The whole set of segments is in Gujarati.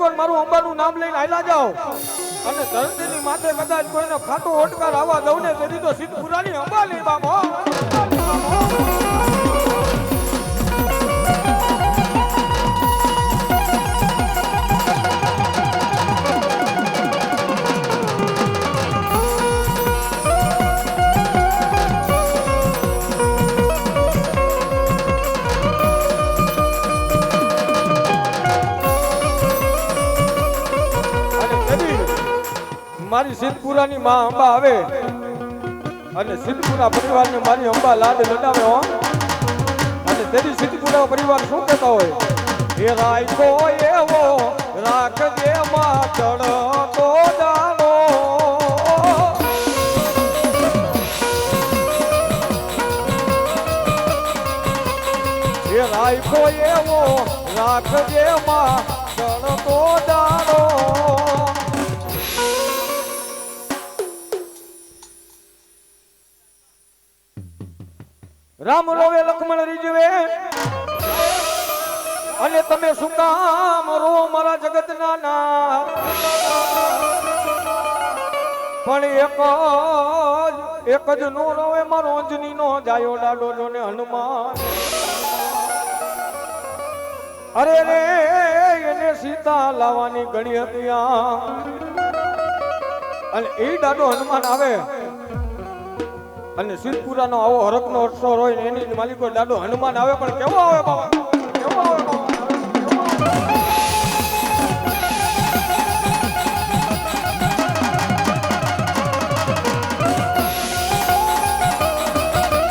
કોણ મારું અંબાનું નામ લઈને આયલા જાઓ અને ધરતીની માથે કદાચ કોઈનો ખાટો ઓટકાર આવવા દઉં ને તેથી તો સિદ્ધપુરાની અંબા નહીં બાપો. મારી સિદ્ધપુરાની માં અંબા આવે અને સિદ્ધપુરા પરિવારને મારી અંબા લાડ લડાવે હો. અને તેરી સિદ્ધપુરા પરિવાર શું કહેતા હોય, એ રાયકો એવો રાખજે માં ચડતો જાનો, એ રાયકો એવો રાખજે માં ચડતો જાનો. રામ રોવે લક્ષ્મણ રીજવે અને તમે શું કામ રો મારા જગતના નાથ. પણ એક જ નો રોવે મારો અંજની નો જાયો ડાડો જો ને હનુમાન. અરે રે એને સીતા લાવવાની ઘણી હતી અને એ ડાડો હનુમાન આવે અને સિદ્ધપુરાનો આવો હરકનો અક્ષર હોય ને એની માલિકો દાદો હનુમાન આવે પણ કેવો આવે બાબા, કેવો આવે બાબા.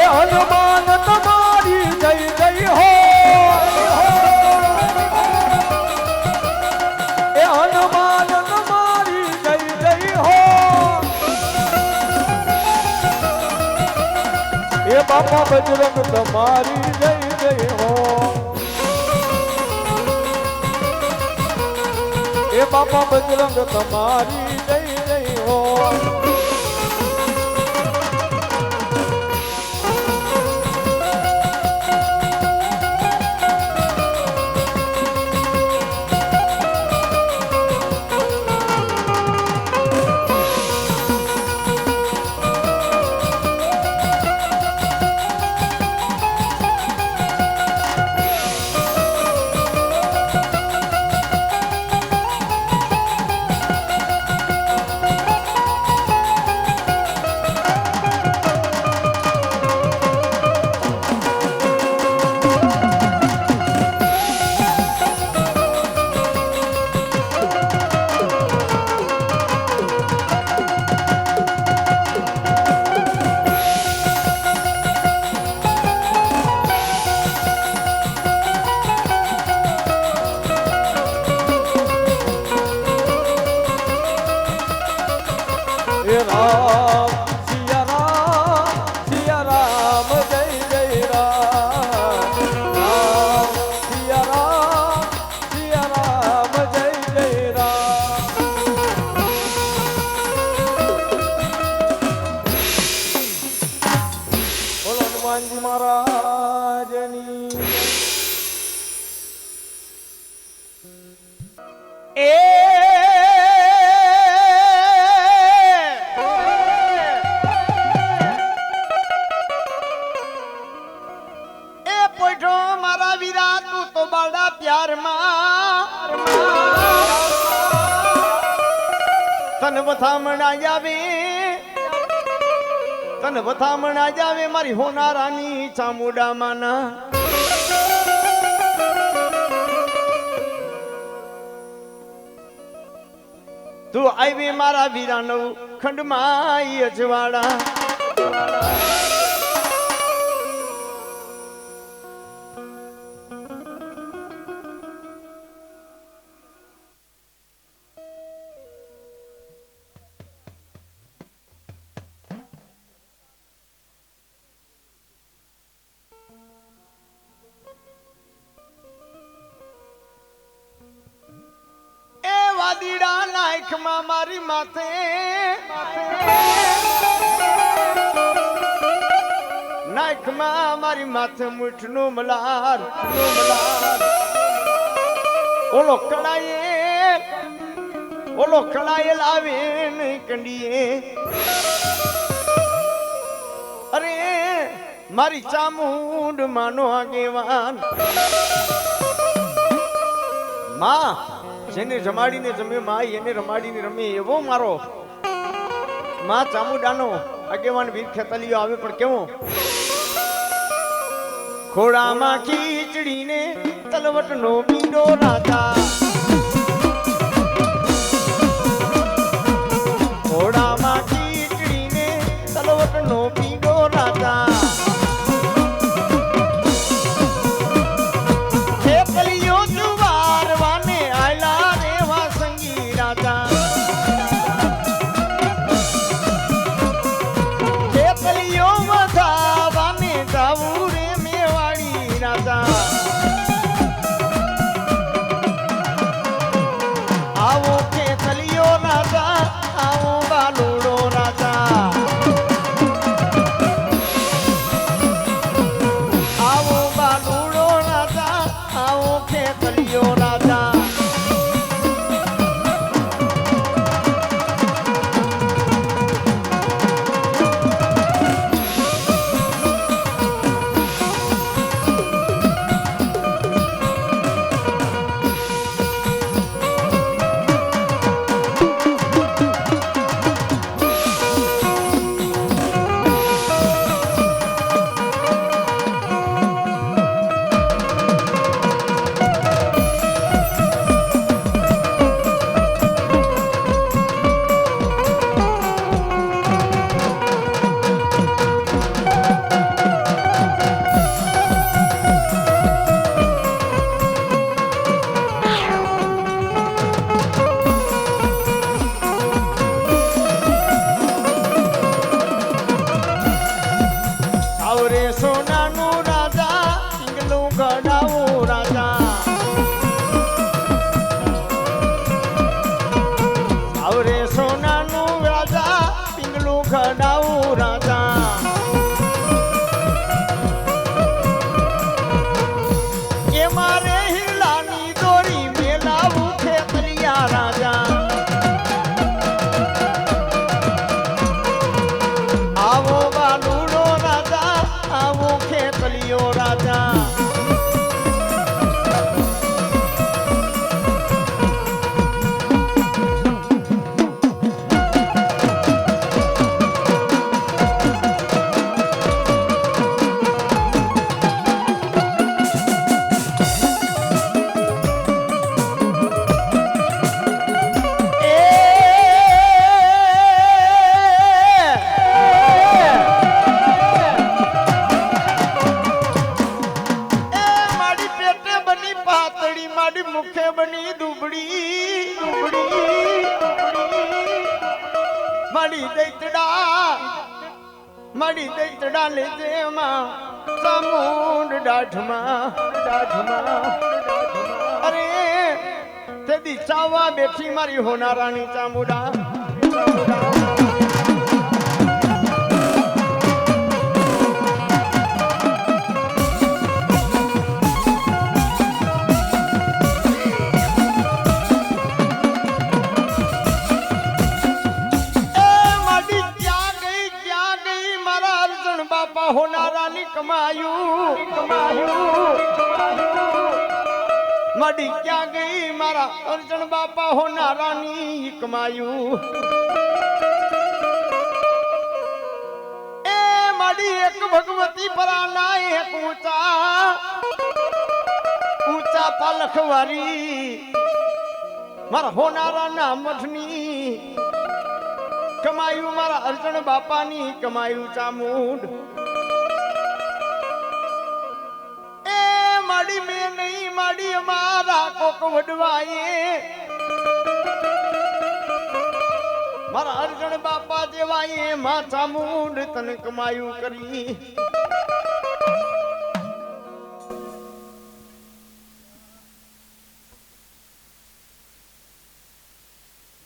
એ હનુમાન તમારી જય જય હો, એ હનુમાન તમારી જય જય હો, એ બાપા બજરંગ તમારી જય જય હો, એ બાપા બજરંગ તમારી જય જય હો. રામ સિયા રામ જય જય રામ, રામ સિયા રામ જય જય રામ. બોલો હનુમાનજી મહારાજની. તન વથામણા જાવે મારી હોનારાની ચામુડા માના. તું આવી મારા વીરાનવ ખંડમાં અજવાડા. વાદીડા નાખમાં મારી માથે નાખમાં મારી માથે મુઠનું મલાર ઓલો કડાયે ઓલો કળાયેલ આવે નહીં કંડીએ અરે મારી ચામુંડ માનો આગેવાન માં જેને જમાડીને જમે માં એને રમાડીને રમે એવો મારો માં ચામુંડાનો આગેવાન વીર ખેતલિયો આવે પણ કેવો ખોડામાં ખીચડીને તલવટનો પીડો રાજા ખોડામાં ખીચડીને તલવટનો પીડો રાજા ખેતલિયો જુવારવાને આયલા રેવા સંગી રાજા ખેતલિયો વધાવાને જાવું રે મેવાડી રાજા આવો ખેતલિયો રાજા આવો બાલુડો રાજા આવો બાલુડો રાજા આવો ખેતલિયો રાજા આવરે સોનાનું રાજા પિંગલું ગડાવું રાજા આવરે સોનાનું રાજા પિંગલું ગડાવું રાજા એ મારે હિલાની દોરી મેલાવું ખેતલિયા રાજા આવો બાલુડો રાજા આવો ખેતલિયો રાજા માડી પેટે બની પાતળી માડી મુખે બની દુબળી માડી દૈતડા લેજે માં ચામુંડ દાઢમાં અરે તેદી ચાવા બેઠી મારી હોનારાની ચામુંડા બાપા હોનારાની કમાયું મડી ક્યાં ગઈ મારા અર્જણ બાપા હોનારાની કમાયું એ મડી એક ભગવતી પરાના એક ઊંચા પાલખવારી મારા હોનારાના મઠની કમાયું મારા અર્જણ બાપાની કમાયું ચામુંડ એ માડી મેં નહીં માડી અમારા કોક વડવાએ મારા અર્જણ બાપા જેવાએ માં ચામુંડ તને કમાયું કરી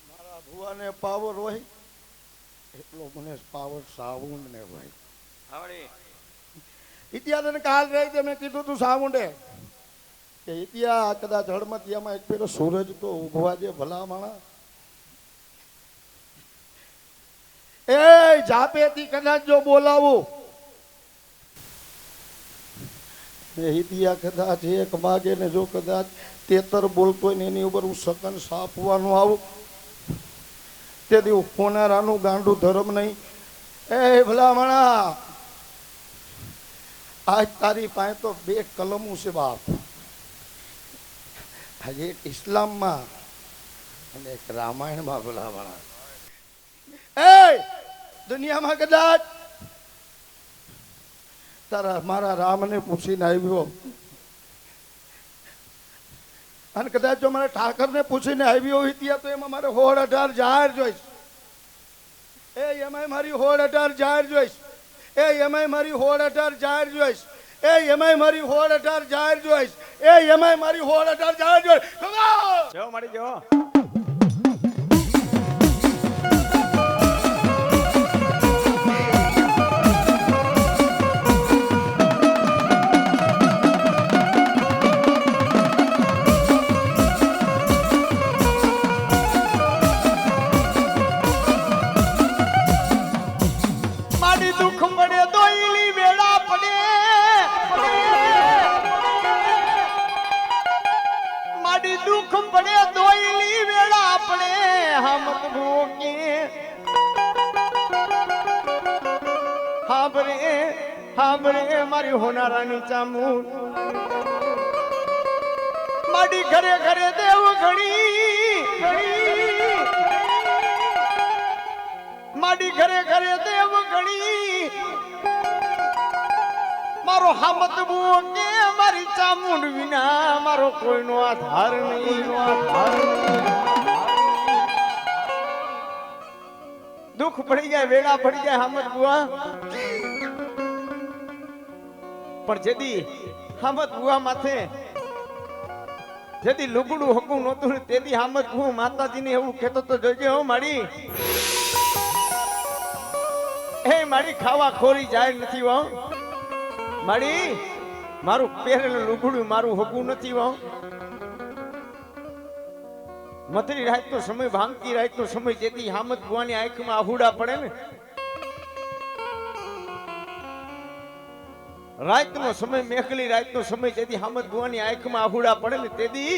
મારા ભુવાને પાવર હોય એટલો મને પાવર સાઉન્ડ ને ભાઈ આવડે ઇતિહાસ કાલ રહી મેં કીધું તું સાઉન્ડે કે ઇતિહાસ કદાચ હળમતિયામાં એક પેલો સૂરજ તો ઉભવા જે ભલા માણા એ જાપેથી કદાચ જો બોલાવું હિતિયા કદાચ એક માગે ને જો કદાચ તેતર બોલતો હોય ને એની ઉપર હું સકન સાપવાનું આવું તેથી હોનારાનું ગાંડું ધર્મ નહીં. એ ભલામણા આજ તારી પાસે તો 2 કલમો છે બાપ. આજે એક ઇસ્લામમાં અને એક રામાયણમાં ભલામણા. એ દુનિયામાં કદાચ તારા મારા રામને પૂછીને આવ્યો અને કદાચ જો મારા ઠાકરને પૂછીને આવ્યો હોય ત્યાં તો એમાં મારે 16-18 જાહેર જોઈશ. એ એમાંય મારી 16-18 જાહેર જોઈશ. એ એમાંય મારી 16-18 જાહેર જોઈશ. એ એમાંય મારી 16-18 જાહેર જોઈશ. એ એમાંય મારી 16-18 જાહેર જોઈશ. જો મારી જો મારી હોનારાની ચામુંડ માડી ઘરે ઘરે દેવ ઘણી માડી ઘરે ઘરે દેવ ઘણી મારો હામત બુઓ કે મારી ચામુંડ વિના મારો કોઈનો આધાર નહીં. દુઃખ પડી જાય વેળા પડી જાય હામત બુઆ પણ જેદી હામત બુઆ માથે જેદી લુગડું હકું નહોતું તેદી હામત બુઆ માતાજીને એવું કહેતો તો જોજે હો માડી એ માડી ખાવા ખોરી જાય નથી હો માડી મારું પહેરેલું લુગડું મારું હકું નથી હો. મથરી રાતનો સમય ભાંગતી રાતનો સમય જેથી હામત બુઆની આંખમાં આહુડા પડે ને રાતનો સમય મેઘલી રાતનો સમય જેથી હામત બુઆની આંખમાં આહુડા પડે ને તેથી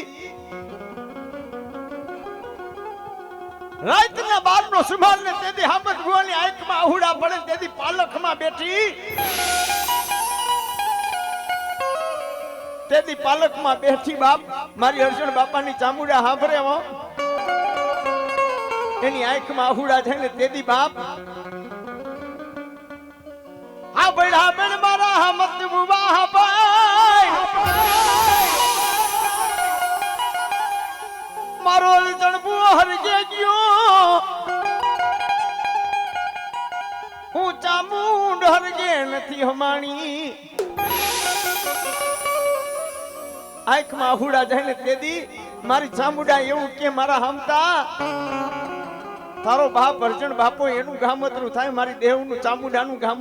રાતના 12નો સુમાર ને તેથી હામત બુઆની આંખમાં આહુડા પડે ને તેથી પાલખમાં બેઠી તેથી પાલખમાં બેઠી બાપ મારી અર્જુન બાપાની ચામુંડા હાંભરે હો એની આંખમાં આહુડા છે ને તેથી બાપ આ બડા બેન મારા હામત બુઆ હાપાય મારો અર્જુન બુઆ હરગે ગયો હું ચામુંડ હરગે નથી હમાણી આંખમાં આહુડા જાય ને તેથી મારી ચામુંડા એવું કે મારા હમતા તારો બાપ અર્જુન બાપો એનું ગામતરું થાય મારી દેવનું ચામુંડાનું ગામ